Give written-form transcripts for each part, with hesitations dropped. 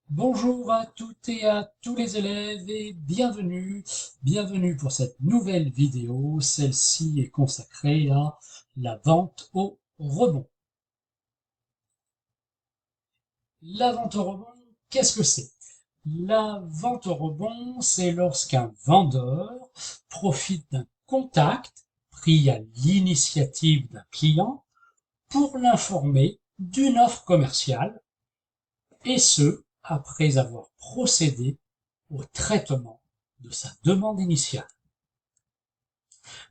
Bonjour à toutes et à tous les élèves et bienvenue pour cette nouvelle vidéo. Celle-ci est consacrée à la vente au rebond. La vente au rebond, qu'est-ce que c'est? La vente au rebond, c'est lorsqu'un vendeur profite d'un contact pris à l'initiative d'un client pour l'informer d'une offre commerciale, et ce, après avoir procédé au traitement de sa demande initiale.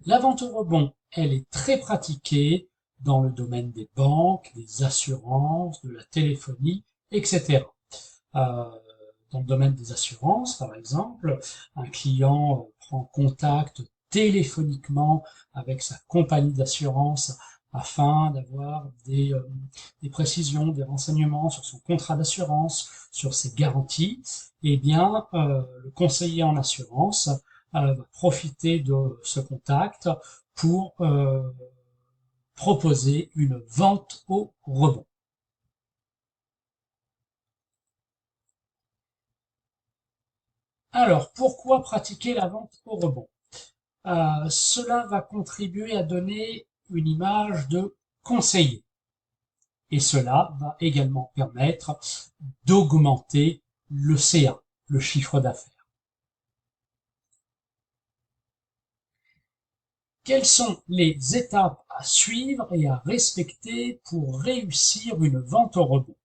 La vente au rebond, elle est très pratiquée dans le domaine des banques, des assurances, de la téléphonie, etc. Euh, dans le domaine des assurances, par exemple, un client prend contact téléphoniquement avec sa compagnie d'assurance afin d'avoir des précisions, des renseignements sur son contrat d'assurance, sur ses garanties. Eh bien, le conseiller en assurance va profiter de ce contact pour proposer une vente au rebond. Alors, pourquoi pratiquer la vente au rebond? Cela va contribuer à donner une image de conseiller. Et cela va également permettre d'augmenter le CA, le chiffre d'affaires. Quelles sont les étapes à suivre et à respecter pour réussir une vente au rebond?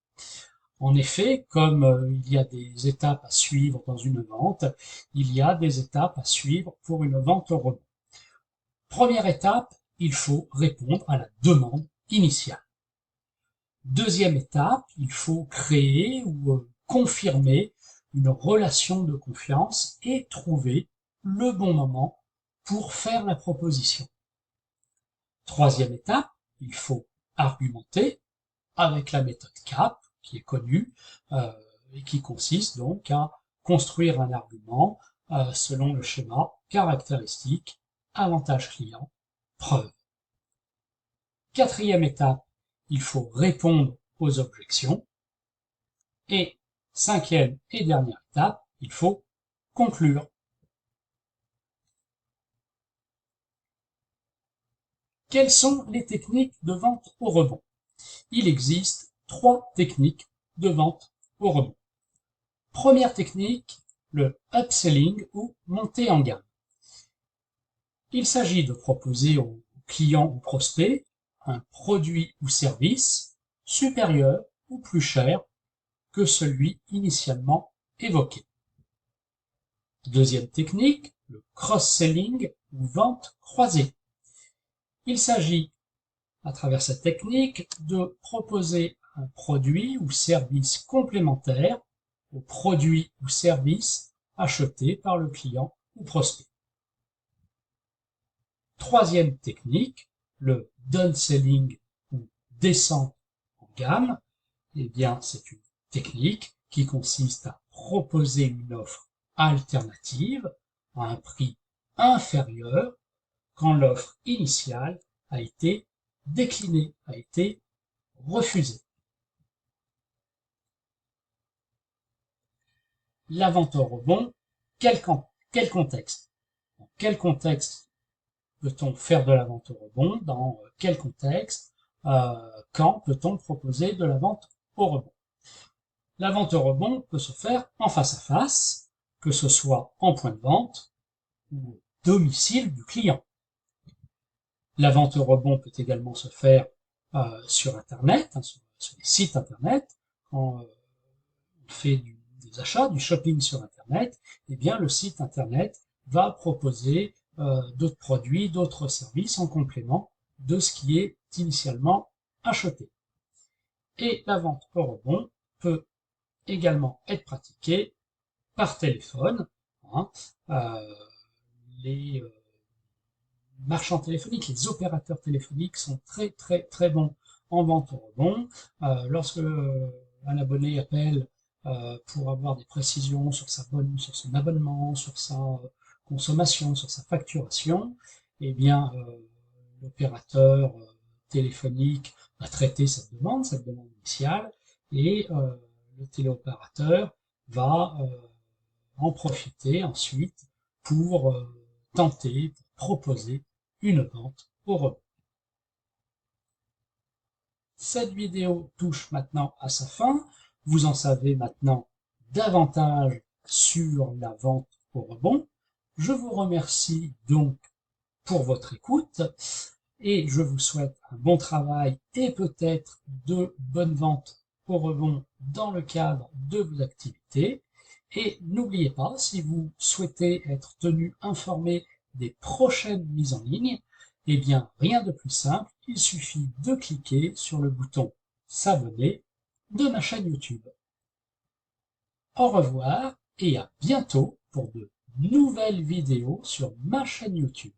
En effet, comme il y a des étapes à suivre dans une vente, il y a des étapes à suivre pour une vente au rebond. Première étape, il faut répondre à la demande initiale. Deuxième étape, il faut créer ou confirmer une relation de confiance et trouver le bon moment pour faire la proposition. Troisième étape, il faut argumenter avec la méthode CAP, qui est connue, et qui consiste donc à construire un argument selon le schéma caractéristique, avantage client, preuve. Quatrième étape, il faut répondre aux objections. Et cinquième et dernière étape, il faut conclure. Quelles sont les techniques de vente au rebond? Il existe 3 techniques de vente au rebond. Première technique, le upselling ou monter en gamme. Il s'agit de proposer aux clients ou prospects un produit ou service supérieur ou plus cher que celui initialement évoqué. Deuxième technique, le cross-selling ou vente croisée. Il s'agit, à travers cette technique, de proposer un produit ou service complémentaire au produit ou service acheté par le client ou prospect. Troisième technique, le downselling ou descente en gamme. Eh bien, c'est une technique qui consiste à proposer une offre alternative à un prix inférieur quand l'offre initiale a été déclinée, a été refusée. La vente au rebond, quel contexte? Dans quel contexte peut-on faire de la vente au rebond? Dans quel contexte? Quand peut-on proposer de la vente au rebond? La vente au rebond peut se faire en face à face, que ce soit en point de vente ou au domicile du client. La vente au rebond peut également se faire sur Internet, sur les sites Internet. Quand on fait des achats, du shopping sur Internet, eh bien le site Internet va proposer d'autres produits, d'autres services en complément de ce qui est initialement acheté. Et la vente au rebond peut également être pratiquée par téléphone. Hein, euh, les marchands téléphoniques, les opérateurs téléphoniques sont très bons en vente au rebond. Lorsque un abonné appelle pour avoir des précisions sur sur son abonnement, sur sa consommation, sur sa facturation, eh bien l'opérateur téléphonique va traiter cette demande initiale, et le téléopérateur va en profiter ensuite pour tenter, pour proposer une vente au rebond. Cette vidéo touche maintenant à sa fin. Vous en savez maintenant davantage sur la vente au rebond. Je vous remercie donc pour votre écoute et je vous souhaite un bon travail et peut-être de bonnes ventes au rebond dans le cadre de vos activités. Et n'oubliez pas, si vous souhaitez être tenu informé des prochaines mises en ligne, eh bien rien de plus simple, il suffit de cliquer sur le bouton s'abonner de ma chaîne YouTube. Au revoir et à bientôt pour de nouvelles vidéos sur ma chaîne YouTube.